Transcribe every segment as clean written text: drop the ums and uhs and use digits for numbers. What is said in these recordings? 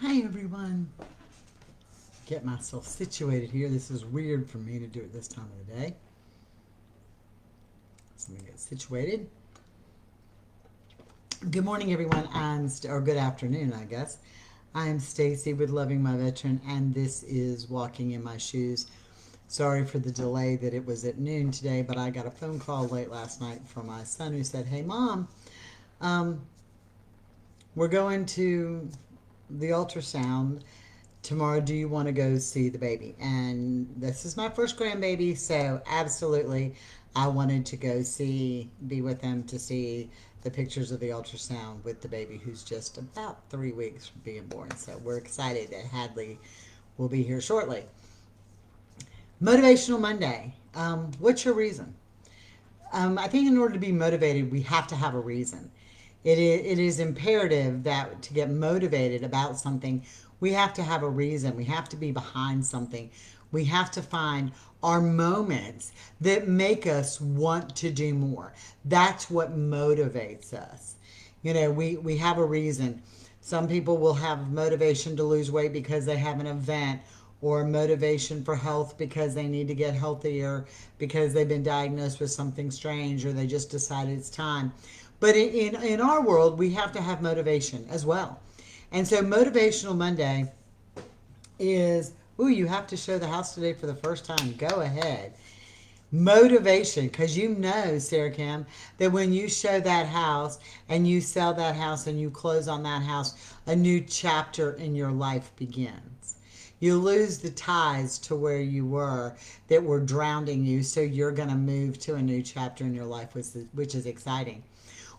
Hi everyone. Get myself situated here. This is weird for me to do it this time of the day. So let me get situated. Good morning everyone. Or good afternoon, I guess. I'm Stacy with Loving My Veteran, and this is Walking in My Shoes. Sorry for the delay that it was at noon today, but I got a phone call late last night from my son who said, "Hey mom, um, we're going to the ultrasound tomorrow. Do you want to go see the baby?" And this is my first grandbaby, so absolutely I wanted to be with them to see the pictures of the ultrasound with the baby who's just about 3 weeks from being born. So we're excited that Hadley will be here shortly. Motivational Monday. What's your reason? I think in order to be motivated, we have to have a reason. It is imperative that to get motivated about something, we have to have a reason. We have to be behind something. We have to find our moments that make us want to do more. That's what motivates us. We have a reason. Some people will have motivation to lose weight because they have an event, or motivation for health because they need to get healthier because they've been diagnosed with something strange, or they just decided it's time. But in our world, we have to have motivation as well. And so Motivational Monday is, ooh, you have to show the house today for the first time. Go ahead. Motivation, because you know, Sarah Kim, that when you show that house and you sell that house and you close on that house, a new chapter in your life begins. You lose the ties to where you were that were drowning you, so you're going to move to a new chapter in your life, which is exciting.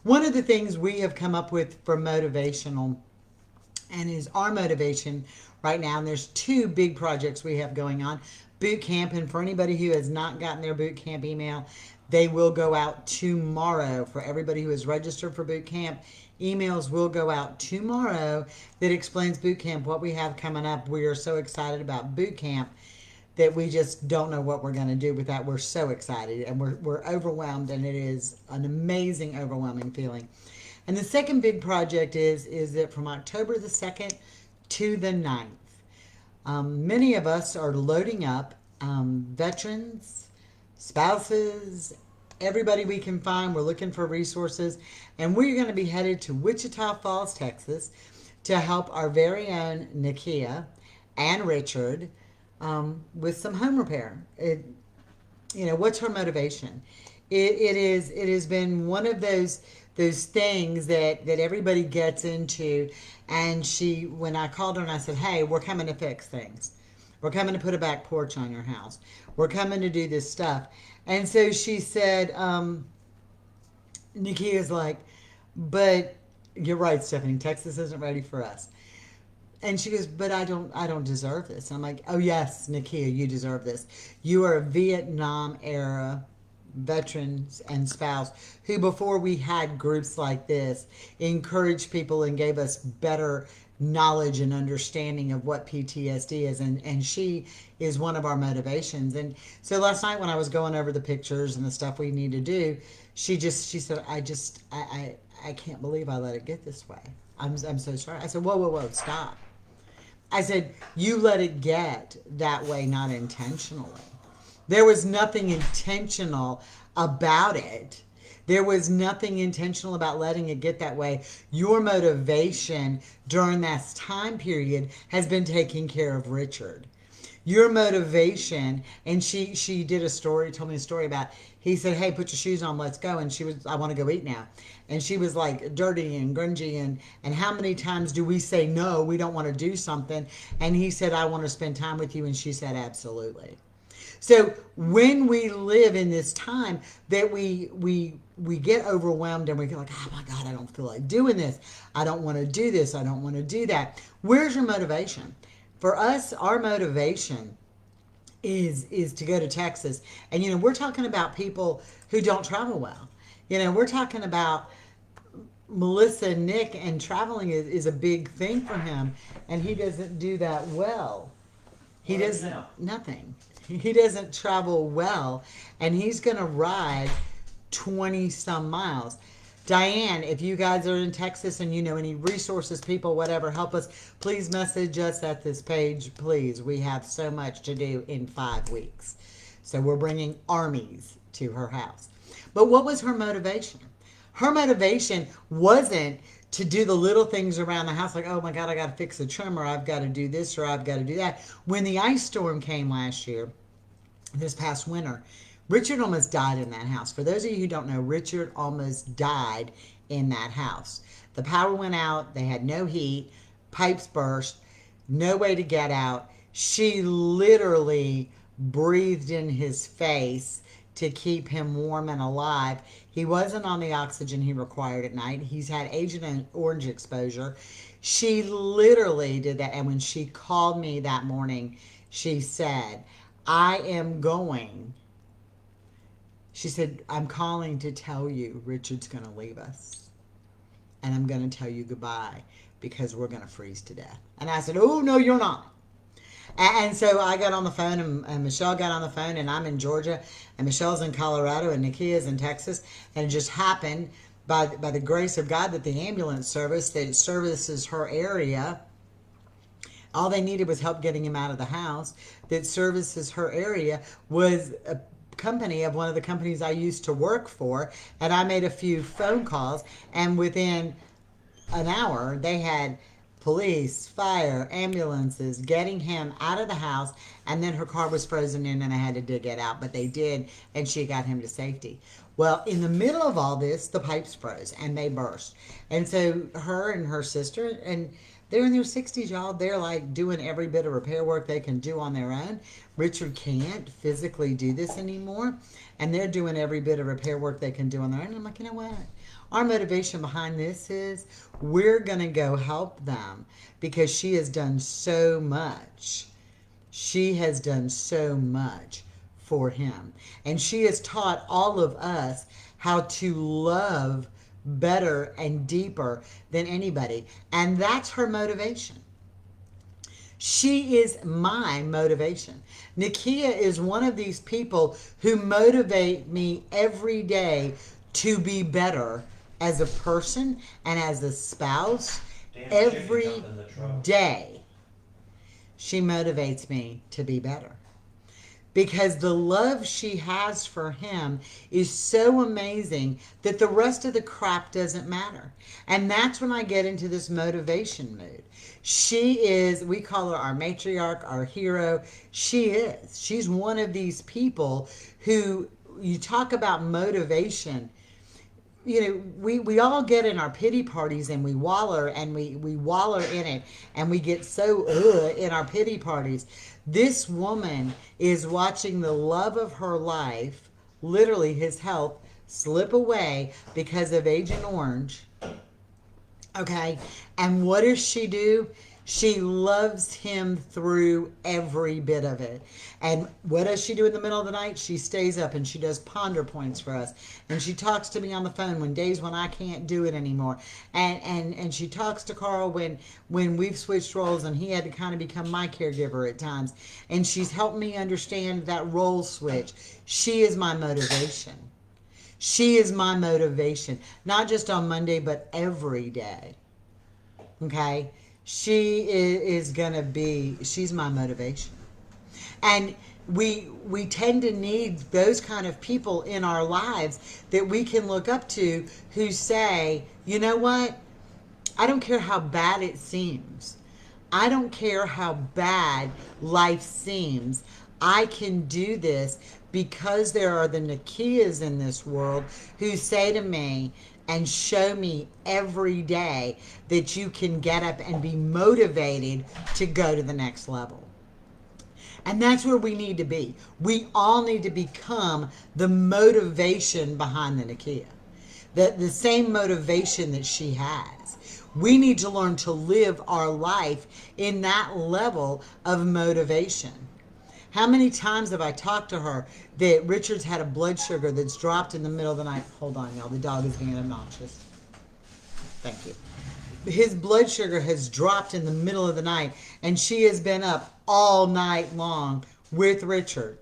One of the things we have come up with for motivational and is our motivation right now, and there's two big projects we have going on. Boot camp, and for anybody who has not gotten their boot camp email, they will go out tomorrow. For everybody who is registered for boot camp, emails will go out tomorrow that explains boot camp, what we have coming up. We are so excited about boot camp that we just don't know what we're going to do with that. We're so excited and we're overwhelmed, and it is an amazing, overwhelming feeling. And the second big project is that from October the 2nd to the 9th, many of us are loading up veterans, spouses, everybody we can find. We're looking for resources, and we're going to be headed to Wichita Falls, Texas, to help our very own Nakia and Richard with some home repair. What's her motivation? It has been one of those things that everybody gets into. And when I called her and I said, "Hey, we're coming to fix things. We're coming to put a back porch on your house. We're coming to do this stuff." And so she said, Nikia's like, "But you're right, Stephanie. Texas isn't ready for us." And she goes, "But I don't deserve this." I'm like, "Oh yes, Nikia, you deserve this. You are a Vietnam era veterans and spouse who, before we had groups like this, encouraged people and gave us better knowledge and understanding of what PTSD is, and she is one of our motivations." And so last night when I was going over the pictures and the stuff we need to do, she said, I can't believe I let it get this way. I'm so sorry. I said, whoa, stop. I said, "You let it get that way, not intentionally. There was nothing intentional about it. There was nothing intentional about letting it get that way. Your motivation during that time period has been taking care of Richard. Your motivation," and she did a story, told me a story about, he said, "Hey, put your shoes on, let's go." And she was, "I want to go eat now." And she was like dirty and grungy, and how many times do we say no, we don't want to do something? And he said, "I want to spend time with you." And she said, "Absolutely." So when we live in this time that we get overwhelmed and we go like, "Oh my God, I don't feel like doing this. I don't want to do this. I don't want to do that." Where's your motivation? For us, our motivation is to go to Texas. And we're talking about people who don't travel well. We're talking about Melissa and Nick, and traveling is a big thing for him, and he doesn't do that well. He doesn't, nothing. He doesn't travel well, and he's going to ride 20 some miles. Diane, if you guys are in Texas and you know any resources, people, whatever, help us. Please message us at this page, please. We have so much to do in 5 weeks. So we're bringing armies to her house. But what was her motivation? Her motivation wasn't to do the little things around the house like, oh my God, I got to fix the trimmer, I've got to do this or I've got to do that. When the ice storm came last year, this past winter, Richard almost died in that house. For those of you who don't know, Richard almost died in that house. The power went out, they had no heat, pipes burst, no way to get out. She literally breathed in his face to keep him warm and alive. He wasn't on the oxygen he required at night. He's had Agent Orange exposure. She literally did that. And when she called me that morning, she said, I am going. She said, I'm calling to tell you Richard's going to leave us. And I'm going to tell you goodbye because we're going to freeze to death. And I said, oh, no, you're not. And so I got on the phone, and Michelle got on the phone, and I'm in Georgia, and Michelle's in Colorado, and Nikia's in Texas. And it just happened by the grace of God that the ambulance service that services her area, all they needed was help getting him out of the house, that services her area was a company of one of the companies I used to work for. And I made a few phone calls, and within an hour, they had police, fire, ambulances getting him out of the house, and then her car was frozen in and I had to dig it out, but they did, and she got him to safety. Well, in the middle of all this, the pipes froze and they burst. And so her and her sister, and they're in their 60s, y'all, they're like doing every bit of repair work they can do on their own. Richard can't physically do this anymore, and they're doing every bit of repair work they can do on their own. And I'm like, you know what? Our motivation behind this is we're going to go help them because she has done so much. She has done so much for him. And she has taught all of us how to love better and deeper than anybody. And that's her motivation. She is my motivation. Nikia is one of these people who motivate me every day to be better as a person and as a spouse. Every day she motivates me to be better because the love she has for him is so amazing that the rest of the crap doesn't matter. And that's when I get into this motivation mood. She is, we call her our matriarch, our hero. She is. She's one of these people who, you talk about motivation, you know, we all get in our pity parties and we waller and we waller in it and we get so in our pity parties. This woman is watching the love of her life, literally his health, slip away because of Agent Orange. Okay, and what does she do? She loves him through every bit of it. And what does she do in the middle of the night? She stays up and she does ponder points for us. And she talks to me on the phone when days when I can't do it anymore. And she talks to Carl when we've switched roles and he had to kind of become my caregiver at times. And she's helped me understand that role switch. She is my motivation. She is my motivation. Not just on Monday, but every day. Okay? She is going to be, she's my motivation. And we tend to need those kind of people in our lives that we can look up to who say, you know what? I don't care how bad it seems. I don't care how bad life seems. I can do this because there are the Nikias in this world who say to me, and show me every day that you can get up and be motivated to go to the next level. And that's where we need to be. We all need to become the motivation behind the Nikia. The same motivation that she has. We need to learn to live our life in that level of motivation. How many times have I talked to her that Richard's had a blood sugar that's dropped in the middle of the night? Hold on, y'all. The dog is being obnoxious. Thank you. His blood sugar has dropped in the middle of the night, and she has been up all night long with Richard.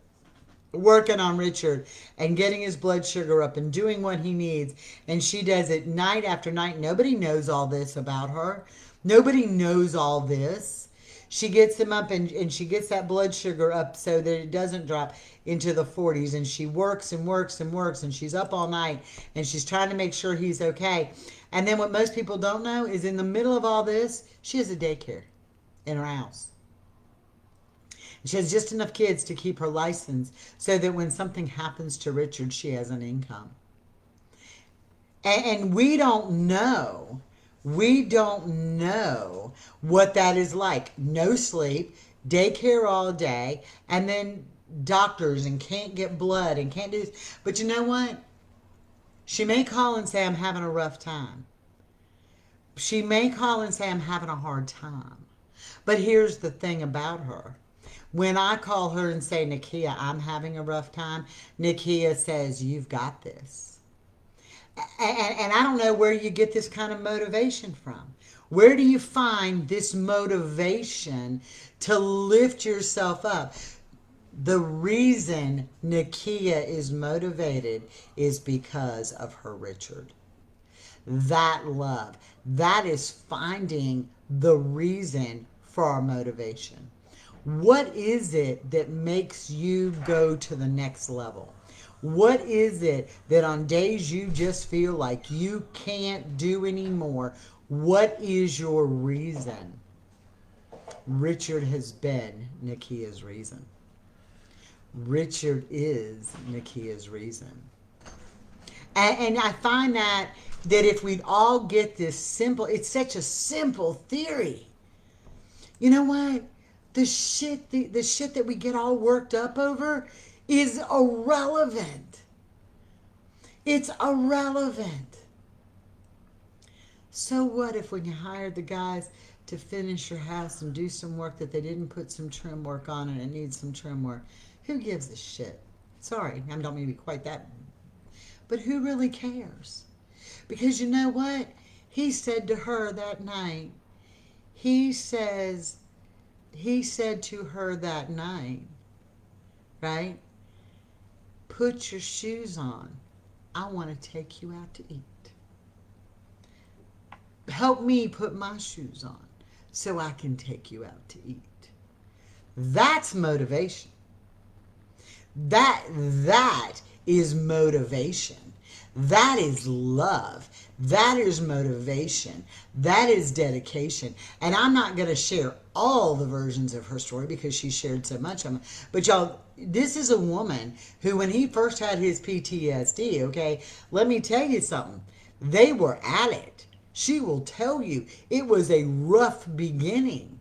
working on Richard and getting his blood sugar up and doing what he needs. And she does it night after night. Nobody knows all this about her. Nobody knows all this. She gets him up and she gets that blood sugar up so that it doesn't drop into the 40s. And she works and works and works and she's up all night and she's trying to make sure he's okay. And then what most people don't know is in the middle of all this, she has a daycare in her house. She has just enough kids to keep her license so that when something happens to Richard, she has an income. And we don't know. We don't know what that is like. No sleep, daycare all day, and then doctors and can't get blood and can't do this. But you know what? She may call and say, I'm having a rough time. She may call and say, I'm having a hard time. But here's the thing about her. When I call her and say, Nakia, I'm having a rough time, Nakia says, you've got this. And I don't know where you get this kind of motivation from. Where do you find this motivation to lift yourself up? The reason Nakia is motivated is because of her Richard. That love, that is finding the reason for our motivation. What is it that makes you go to the next level? What is it that on days you just feel like you can't do anymore? What is your reason? Richard has been Nakia's reason. Richard is Nakia's reason. And I find that if we'd all get this simple, it's such a simple theory. You know what? The shit that we get all worked up over is irrelevant. It's irrelevant. So what if when you hired the guys to finish your house and do some work that they didn't put some trim work on and it needs some trim work? Who gives a shit? Sorry, I don't mean to be quite that. But who really cares? Because you know what? He said to her that night, he said to her that night, right? Put your shoes on. I want to take you out to eat. Help me put my shoes on so I can take you out to eat. That's motivation. That is motivation. That is love. That is motivation. That is dedication. And I'm not going to share all the versions of her story because she shared so much of them. But y'all, this is a woman who, when he first had his PTSD, okay, let me tell you something. They were at it. She will tell you it was a rough beginning.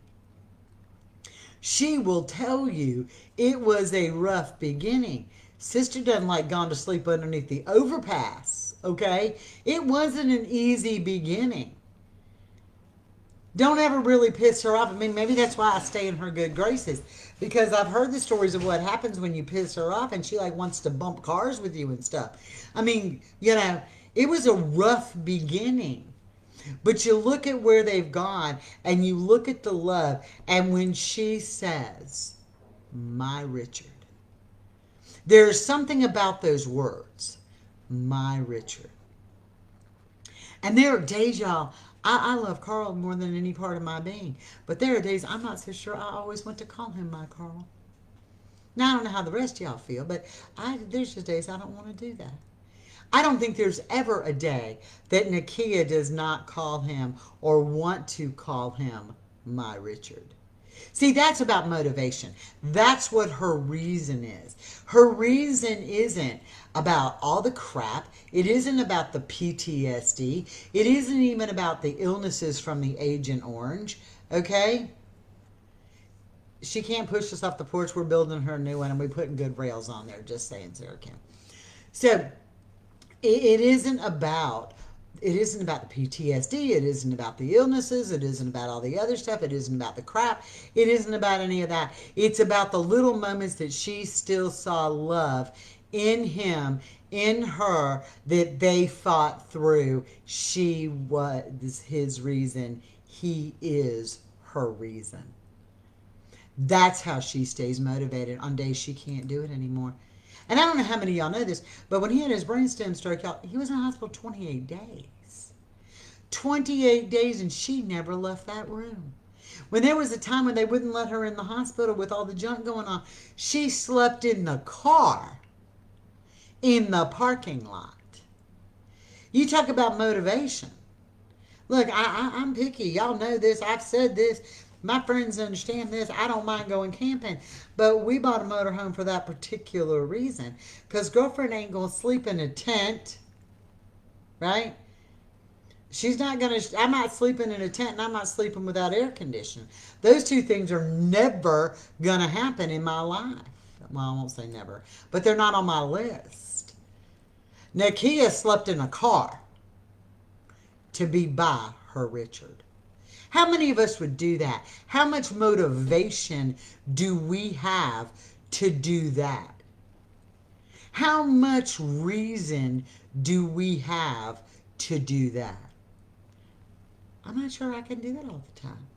She will tell you it was a rough beginning. Sister doesn't like gone to sleep underneath the overpass, okay? It wasn't an easy beginning. Don't ever really piss her off. I mean, maybe that's why I stay in her good graces. Because I've heard the stories of what happens when you piss her off and she like wants to bump cars with you and stuff. I mean, you know, it was a rough beginning. But you look at where they've gone and you look at the love. And when she says, my Richard, there's something about those words, my Richard. And there are days, y'all, I love Carl more than any part of my being. But there are days I'm not so sure I always want to call him my Carl. Now, I don't know how the rest of y'all feel, but there's just days I don't want to do that. I don't think there's ever a day that Nakia does not call him or want to call him my Richard. See, that's about motivation. That's what her reason is. Her reason isn't about all the crap. It isn't about the PTSD. It isn't even about the illnesses from the Agent Orange. Okay? She can't push us off the porch. We're building her a new one and we're putting good rails on there. Just saying, Sarah Kim. So, it isn't about the PTSD. It isn't about the illnesses. It isn't about all the other stuff. It isn't about the crap. It isn't about any of that. It's about the little moments that she still saw love in him, in her, that they fought through. She was his reason. He is her reason. That's how she stays motivated on days she can't do it anymore. And I don't know how many of y'all know this, but when he had his brainstem stroke, y'all, he was in the hospital 28 days. 28 days, and she never left that room. When there was a time when they wouldn't let her in the hospital with all the junk going on, she slept in the car in the parking lot. You talk about motivation. Look, I'm picky. Y'all know this. I've said this. My friends understand this. I don't mind going camping. But we bought a motorhome for that particular reason. Because girlfriend ain't going to sleep in a tent, right? She's not going to, I'm not sleeping in a tent and I'm not sleeping without air conditioning. Those two things are never going to happen in my life. Well, I won't say never, but they're not on my list. Nakia slept in a car to be by her Richard. How many of us would do that? How much motivation do we have to do that? How much reason do we have to do that? I'm not sure I can do that all the time.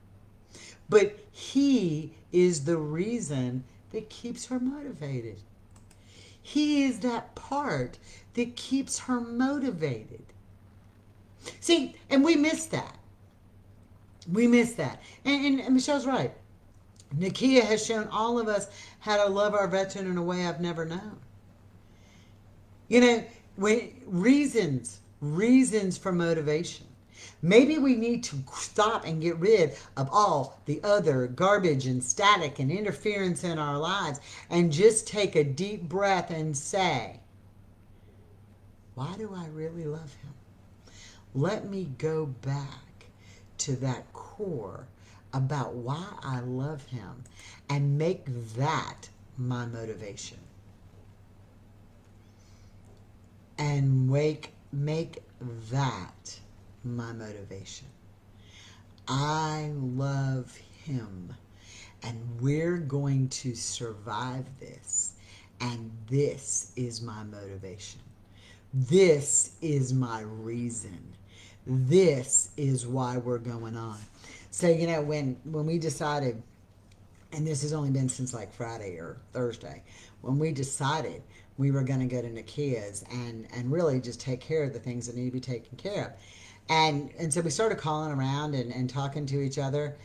But he is the reason that keeps her motivated. He is that part that keeps her motivated. See, and we miss that. We miss that. And Michelle's right. Nakia has shown all of us how to love our veteran in a way I've never known. You know, reasons for motivation. Maybe we need to stop and get rid of all the other garbage and static and interference in our lives and just take a deep breath and say, why do I really love him? Let me go back to that core about why I love him and make that my motivation. And make that my motivation. I love him and we're going to survive this, and this is my motivation. This is my reason. This is why we're going on. So, you know, when we decided, and this has only been since like Friday or Thursday, when we decided we were going to go to Nakia's and really just take care of the things that need to be taken care of. And so we started calling around and talking to each other.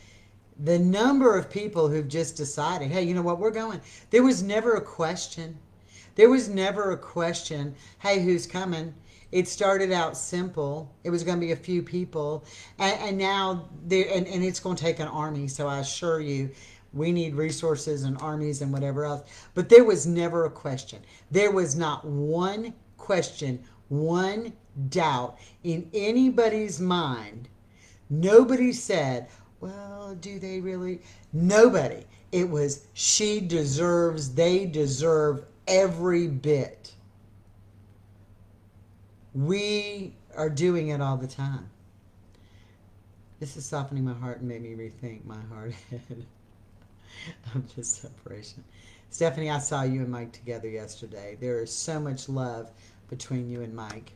The number of people who've just decided, hey, you know what, we're going. There was never a question. There was never a question, hey, who's coming? It started out simple. It was going to be a few people. And now, and it's going to take an army. So I assure you, we need resources and armies and whatever else. But there was never a question. There was not one question, one doubt in anybody's mind. Nobody said, well, do they really? Nobody. It was, she deserves, they deserve every bit. We are doing it all the time. This is softening my heart and made me rethink my hard head of this separation. Stephanie, I saw you and Mike together yesterday. There is so much love between you and Mike.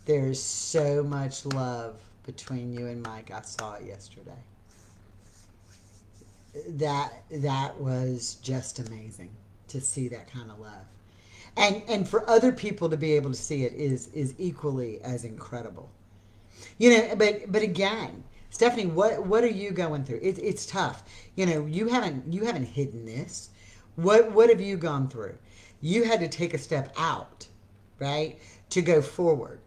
There is so much love between you and Mike. I saw it yesterday. That was just amazing to see that kind of love. And for other people to be able to see it is equally as incredible. You know, but again, Stephanie, what are you going through? It's tough. You know, you haven't hidden this. What have you gone through? You had to take a step out, right, to go forward.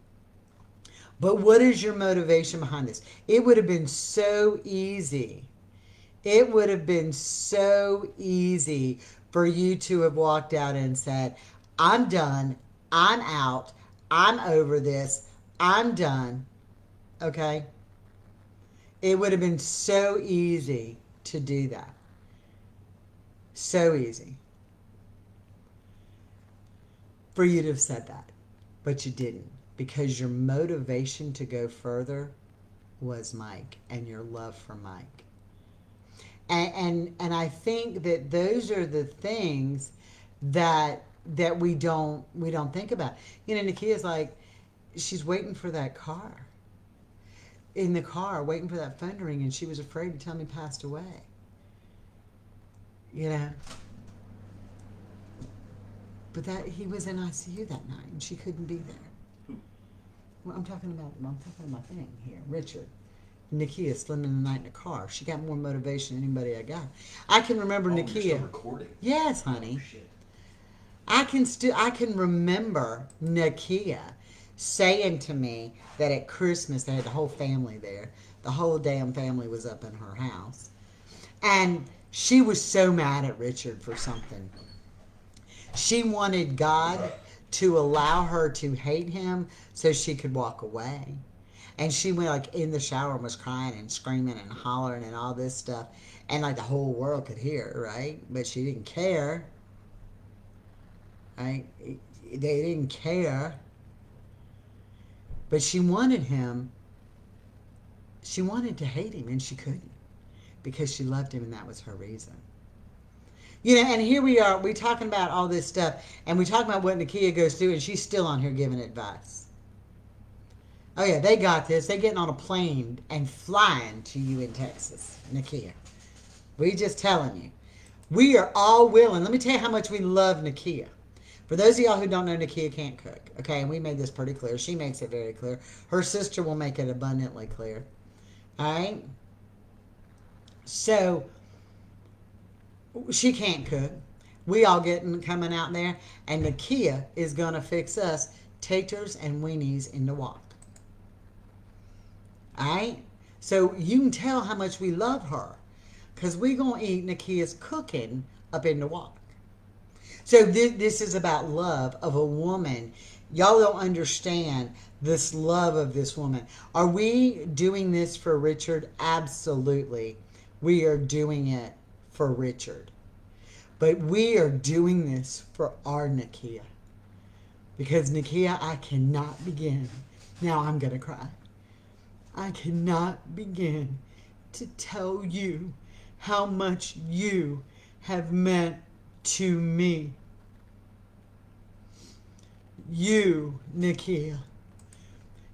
But what is your motivation behind this? It would have been so easy. It would have been so easy for you to have walked out and said, I'm done. I'm out. I'm over this. I'm done. Okay? It would have been so easy to do that. So easy for you to have said that. But you didn't, because your motivation to go further was Mike and your love for Mike. And I think that those are the things that we don't think about. You know, Nakia's like, she's waiting for that car. In the car, waiting for that phone to ring, and she was afraid to tell me passed away. You know? But that he was in ICU that night, and she couldn't be there. Well, I'm talking about my thing here, Richard. Nakia slimming the night in the car. She got more motivation than anybody I got. I can remember You're Nakia. still recording. Yes, honey. Oh, shit. I can remember Nakia saying to me that at Christmas they had the whole family there. The whole damn family was up in her house. And she was so mad at Richard for something. She wanted God to allow her to hate him so she could walk away. And she went like in the shower and was crying and screaming and hollering and all this stuff. And like the whole world could hear, right? But she didn't care. Right? They didn't care. But she wanted him. She wanted to hate him and she couldn't. Because she loved him and that was her reason. You know, and here we are, we talking about all this stuff, and we talking about what Nakia goes through, and she's still on here giving advice. Oh yeah, they got this. They getting on a plane and flying to you in Texas, Nakia. We just telling you. We are all willing. Let me tell you how much we love Nakia. For those of y'all who don't know, Nakia can't cook. Okay, and we made this pretty clear. She makes it very clear. Her sister will make it abundantly clear. All right? So, she can't cook. We all getting coming out there, and Nakia is going to fix us taters and weenies in the wok. All right? So, you can tell how much we love her because we going to eat Nakia's cooking up in the wok. So this is about love of a woman. Y'all don't understand this love of this woman. Are we doing this for Richard? Absolutely. We are doing it for Richard. But we are doing this for our Nakia. Because Nakia, I cannot begin. Now I'm going to cry. I cannot begin to tell you how much you have meant to me. You, Nakia,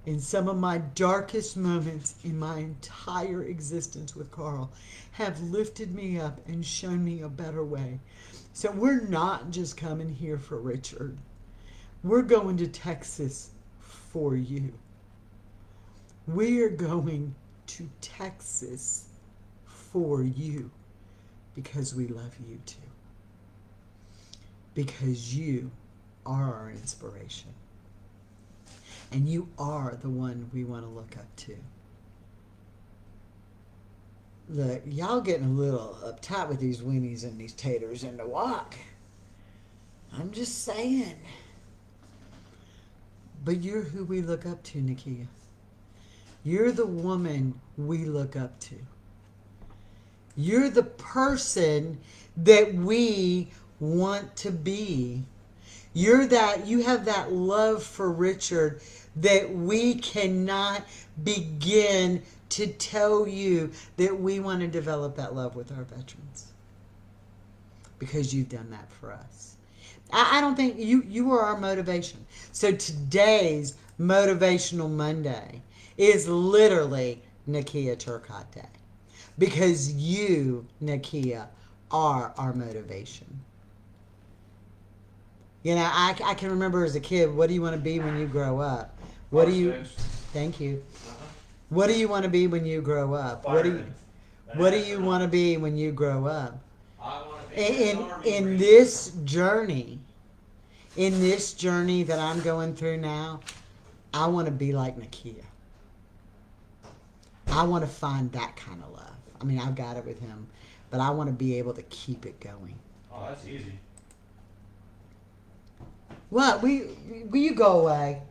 in some of my darkest moments in my entire existence with Carl, have lifted me up and shown me a better way. So we're not just coming here for Richard. We're going to Texas for you. We are going to Texas for you because we love you too. Because you are our inspiration. And you are the one we want to look up to. Look, y'all getting a little uptight with these weenies and these taters in the wok. I'm just saying. But you're who we look up to, Nakia. You're the woman we look up to. You're the person that we want to be. You have that love for Richard that we cannot begin to tell you that we want to develop that love with our veterans. Because you've done that for us. I don't think you are our motivation. So today's Motivational Monday is literally Nakia Turcotte Day. Because you, Nakia, are our motivation. You know, I can remember as a kid, what do you want to be when you grow up? What do you... Thank you. What do you want to be when you grow up? What do you want to be when you grow up? In this journey that I'm going through now, I want to be like Nakia. I want to find that kind of love. I mean, I've got it with him, but I want to be able to keep it going. Oh, that's easy. What? Will you go away?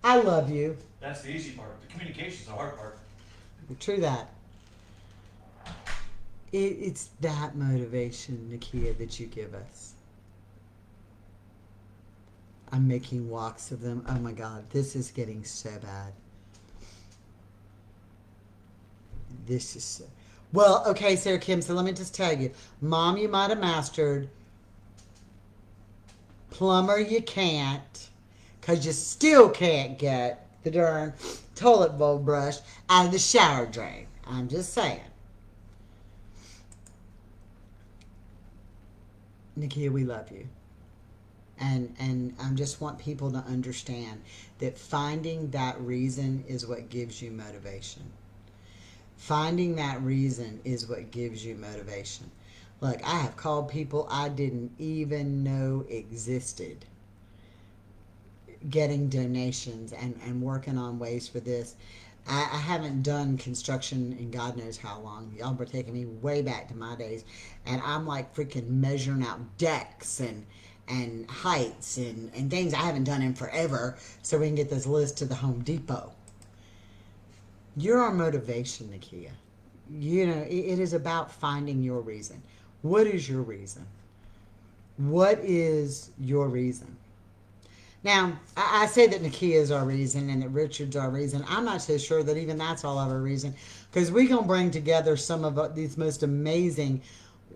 I love you. That's the easy part. The communication's the hard part. True that. It's that motivation, Nakia, that you give us. I'm making walks of them. Oh my God, this is getting so bad. This is so... Well, okay, Sarah Kim, so let me just tell you. Mom, you might have mastered. Plumber, you can't. Because you still can't get the darn toilet bowl brush out of the shower drain. I'm just saying. Nakia, we love you. And I just want people to understand that finding that reason is what gives you motivation. Finding that reason is what gives you motivation. Look, I have called people I didn't even know existed, getting donations and working on ways for this. I haven't done construction in God knows how long. Y'all were taking me way back to my days. And I'm like freaking measuring out decks and heights and things I haven't done in forever so we can get this list to the Home Depot. You're our motivation, Nakia. You know, it is about finding your reason. What is your reason? What is your reason? Now, I say that Nakia is our reason and that Richard's our reason. I'm not so sure that even that's all of our reason because we're going to bring together some of these most amazing,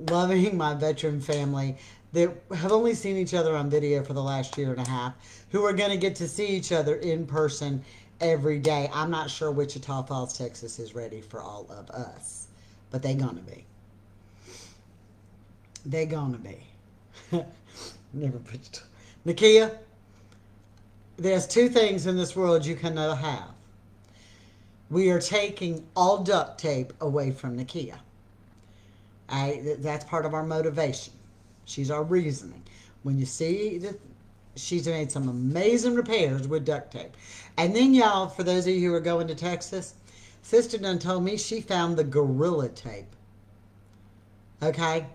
loving my veteran family that have only seen each other on video for the last year and a half, who are going to get to see each other in person every day. I'm not sure Wichita Falls, Texas is ready for all of us, but they're going to be. They're going to be. Never put Nakia, there's two things in this world you cannot have. We are taking all duct tape away from Nakia. That's part of our motivation. She's our reasoning. When you see that she's made some amazing repairs with duct tape. And then, y'all, for those of you who are going to Texas, Sister done told me she found the Gorilla Tape. Okay?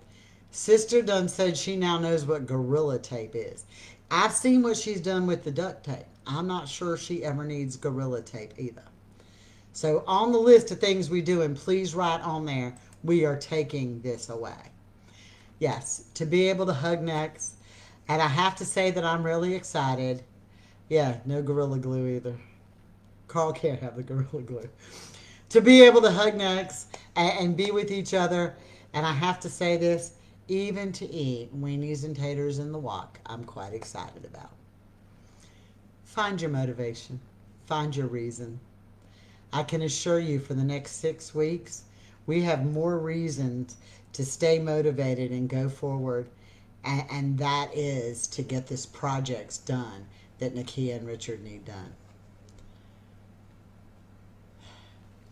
Sister done said she now knows what Gorilla Tape is. I've seen what she's done with the duct tape. I'm not sure she ever needs Gorilla Tape either. So on the list of things we do, and please write on there, we are taking this away. Yes, to be able to hug necks. And I have to say that I'm really excited. Yeah, no Gorilla Glue either. Carl can't have the Gorilla Glue. To be able to hug necks and be with each other. And I have to say this, even to eat weenies and taters in the wok, I'm quite excited about. Find your motivation. Find your reason. I can assure you for the next 6 weeks, we have more reasons to stay motivated and go forward. And that is to get this projects done that Nakia and Richard need done.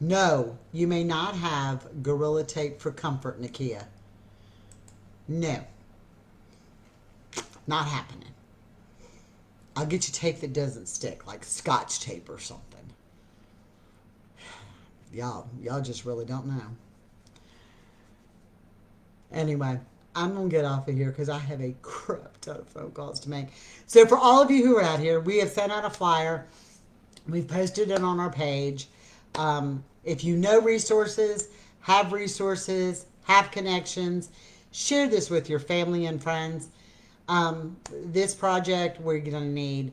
No, you may not have Gorilla Tape for comfort, Nakia. No. Not happening. I'll get you tape that doesn't stick, like Scotch tape or something. Y'all just really don't know. Anyway, I'm going to get off of here because I have a crap ton of phone calls to make. So for all of you who are out here, we have sent out a flyer. We've posted it on our page. If you know resources, have connections, share this with your family and friends. This project we're going to need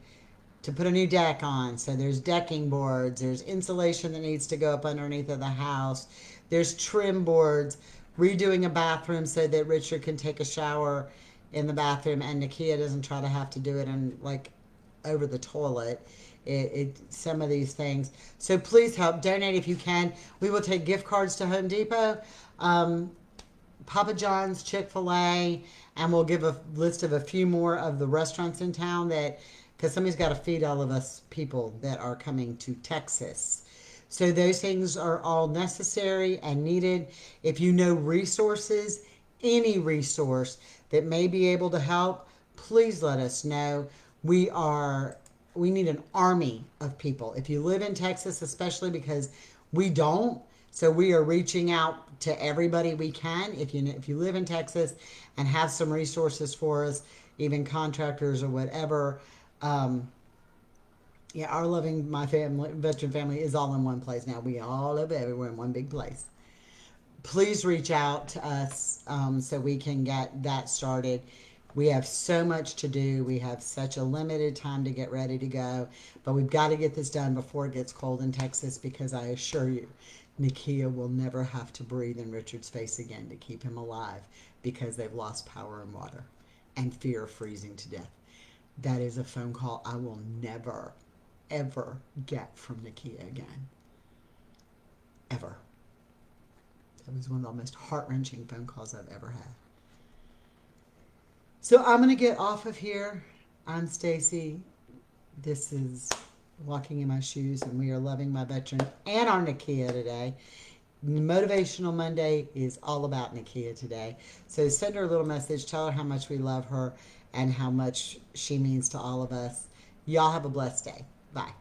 to put a new deck on. So there's decking boards, there's insulation that needs to go up underneath of the house, there's trim boards, redoing a bathroom so that Richard can take a shower in the bathroom and Nakia doesn't try to have to do it in like over the toilet. Some of these things. So please help donate if you can. We will take gift cards to Home Depot, Papa John's, Chick-fil-A, and we'll give a list of a few more of the restaurants in town that, because somebody's got to feed all of us people that are coming to Texas. So those things are all necessary and needed. If you know resources, any resource that may be able to help, please let us know. We need an army of people. If you live in Texas, especially because we don't, so we are reaching out to everybody we can. If you live in Texas and have some resources for us, even contractors or whatever, our loving veteran family is all in one place now. We all live everywhere in one big place. Please reach out to us so we can get that started. We have so much to do. We have such a limited time to get ready to go. But we've got to get this done before it gets cold in Texas because I assure you, Nakia will never have to breathe in Richard's face again to keep him alive because they've lost power and water and fear of freezing to death. That is a phone call I will never, ever get from Nakia again. Ever. That was one of the most heart-wrenching phone calls I've ever had. So I'm going to get off of here. I'm Stacy. This is Walking in My Shoes, and we are loving my veteran and our Nakia today. Motivational Monday is all about Nakia today. So send her a little message. Tell her how much we love her and how much she means to all of us. Y'all have a blessed day. Bye.